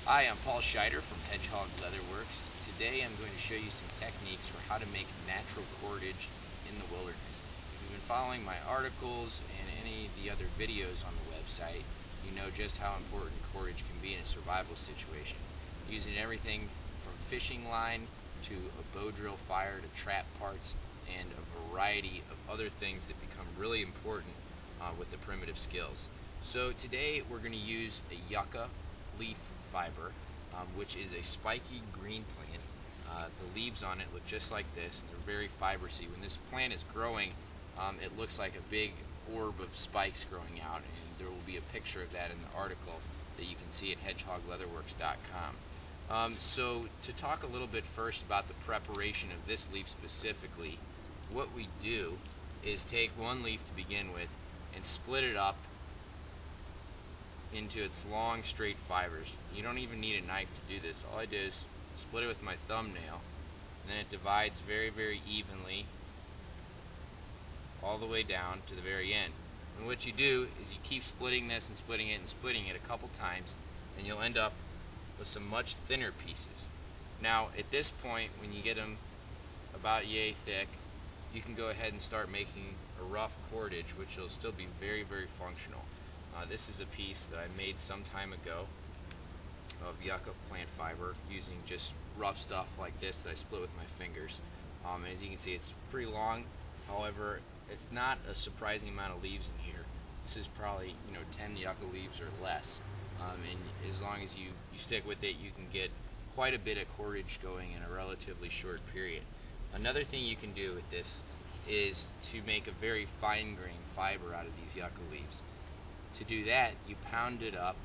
Hi, I'm Paul Scheider from Hedgehog Leatherworks. Today I'm going to show you some techniques for how to make natural cordage in the wilderness. If you've been following my articles and any of the other videos on the website, you know just how important cordage can be in a survival situation. Using everything from fishing line to a bow drill fire to trap parts and a variety of other things that become really important with the primitive skills. So today we're going to use a yucca leaf fiber, which is a spiky green plant. The leaves on it look just like this, and they're very fibrous-y. When this plant is growing, it looks like a big orb of spikes growing out, and there will be a picture of that in the article that you can see at hedgehogleatherworks.com. So to talk a little bit first about the preparation of this leaf specifically, what we do is take one leaf to begin with and split it up into its long straight fibers. You don't even need a knife to do this. All I do is split it with my thumbnail, and then it divides very, very evenly all the way down to the very end. And what you do is you keep splitting this and splitting it and splitting it a couple times, and you'll end up with some much thinner pieces. Now at this point, when you get them about yay thick, you can go ahead and start making a rough cordage, which will still be very, very functional. This is a piece that I made some time ago of yucca plant fiber using just rough stuff like this that I split with my fingers. And as you can see, it's pretty long. However, it's not a surprising amount of leaves in here. This is probably 10 yucca leaves or less. And as long as you stick with it, you can get quite a bit of cordage going in a relatively short period. Another thing you can do with this is to make a very fine-grained fiber out of these yucca leaves. To do that, you pound it up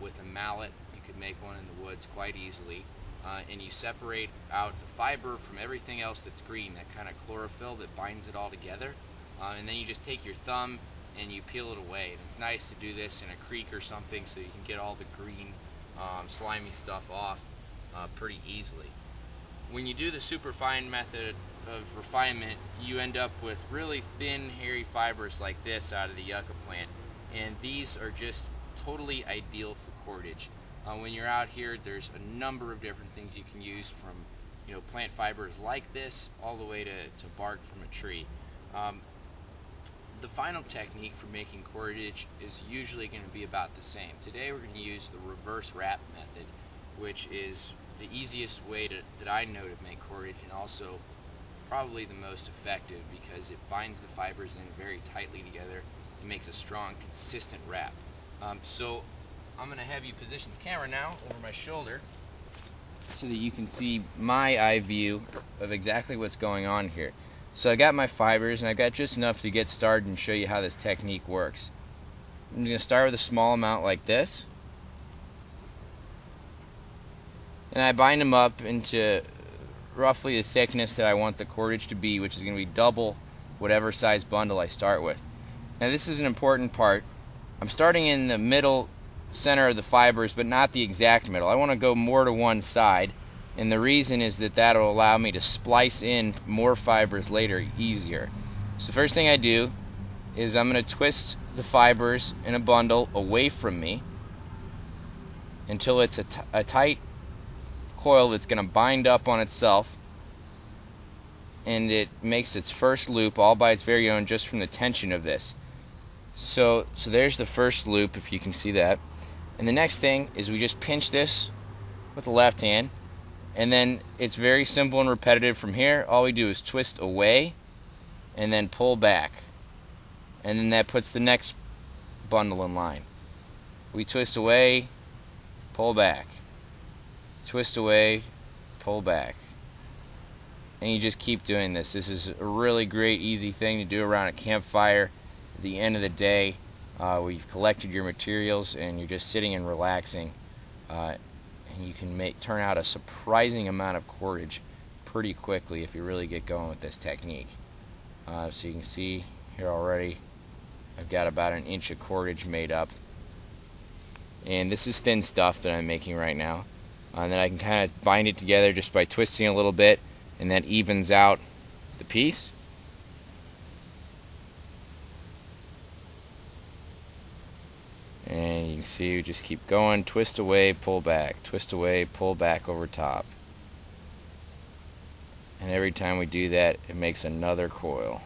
with a mallet. You could make one in the woods quite easily, and you separate out the fiber from everything else that's green, that kind of chlorophyll that binds it all together, and then you just take your thumb and you peel it away. And it's nice to do this in a creek or something so you can get all the green slimy stuff off pretty easily. When you do the superfine method of refinement, you end up with really thin, hairy fibers like this out of the yucca plant. And these are just totally ideal for cordage. When you're out here, there's a number of different things you can use, from plant fibers like this all the way to bark from a tree. The final technique for making cordage is usually going to be about the same. Today we're going to use the reverse wrap method, which is the easiest way that I know to make cordage, and also probably the most effective because it binds the fibers in very tightly together. It makes a strong, consistent wrap. So I'm going to have you position the camera now over my shoulder so that you can see my eye view of exactly what's going on here. So I got my fibers, and I've got just enough to get started and show you how this technique works. I'm going to start with a small amount like this, and I bind them up into roughly the thickness that I want the cordage to be, which is going to be double whatever size bundle I start with. Now this is an important part. I'm starting in the middle center of the fibers, but not the exact middle. I want to go more to one side, and the reason is that that'll allow me to splice in more fibers later easier. So the first thing I do is I'm going to twist the fibers in a bundle away from me until it's a tight coil that's going to bind up on itself, and it makes its first loop all by its very own just from the tension of this. So there's the first loop, if you can see that. And the next thing is we just pinch this with the left hand, and then it's very simple and repetitive from here. All we do is twist away and then pull back, and then that puts the next bundle in line. We twist away, pull back, twist away, pull back, and you just keep doing this. This is a really great, easy thing to do around a campfire at the end of the day, where you've collected your materials and you're just sitting and relaxing, and you can turn out a surprising amount of cordage pretty quickly if you really get going with this technique. So you can see here already I've got about an inch of cordage made up, and this is thin stuff that I'm making right now, and then I can kind of bind it together just by twisting a little bit, and that evens out the piece. And you can see, you just keep going, twist away, pull back, twist away, pull back over top. And every time we do that, it makes another coil.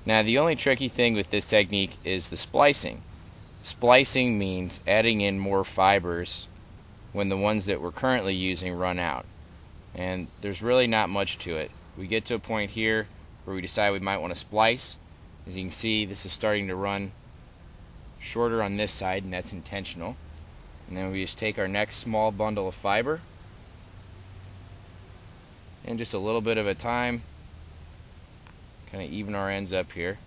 Now, the only tricky thing with this technique is the splicing. Splicing means adding in more fibers when the ones that we're currently using run out. And there's really not much to it. We get to a point here where we decide we might want to splice. As you can see, this is starting to run shorter on this side, and that's intentional. And then we just take our next small bundle of fiber, and just a little bit of a time, kind of even our ends up here.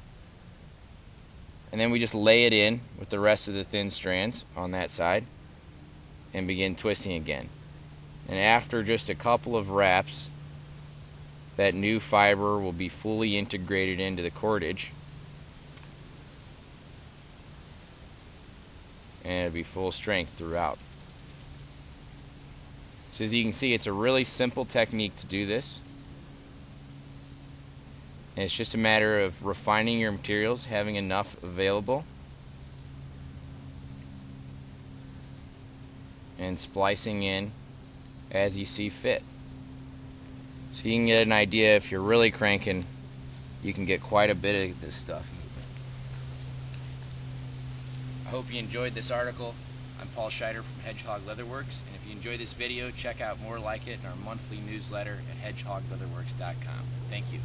And then we just lay it in with the rest of the thin strands on that side and begin twisting again. And after just a couple of wraps, that new fiber will be fully integrated into the cordage, and it'll be full strength throughout. So as you can see, it's a really simple technique to do this. And it's just a matter of refining your materials, having enough available, and splicing in as you see fit. So you can get an idea, if you're really cranking, you can get quite a bit of this stuff. I hope you enjoyed this article. I'm Paul Scheider from Hedgehog Leatherworks, and if you enjoyed this video, check out more like it in our monthly newsletter at hedgehogleatherworks.com. Thank you.